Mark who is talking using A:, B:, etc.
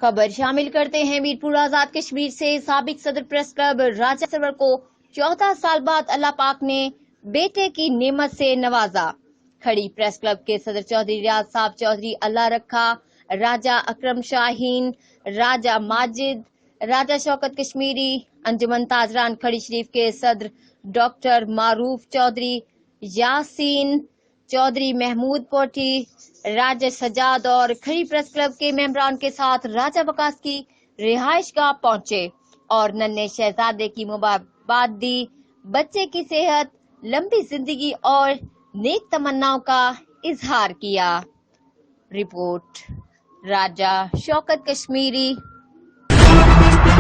A: خبر شامل کرتے ہیں میرپور آزاد کشمیر سے۔ سابق صدر پریس کلب راجہ سرور کو 14 سال بعد اللہ پاک نے بیٹے کی نعمت سے نوازا۔ کھڑی پریس کلب کے صدر چودھری ریاض صاحب چودھری اللہ رکھا، راجہ اکرم شاہین، راجہ ماجد، راجہ شوکت کشمیری، انجمن تاجران کھڑی شریف کے صدر ڈاکٹر معروف چودھری، یاسین چودھری، محمود پوٹھی، راجہ سجاد اور کھڑی پریس کلب کے ممبران کے ساتھ راجہ وکاس کی رہائش گاہ پہنچے اور ننھے شہزادے کی مبارکباد دی، بچے کی صحت، لمبی زندگی اور نیک تمناؤں کا اظہار کیا۔ رپورٹ راجہ شوکت کشمیری۔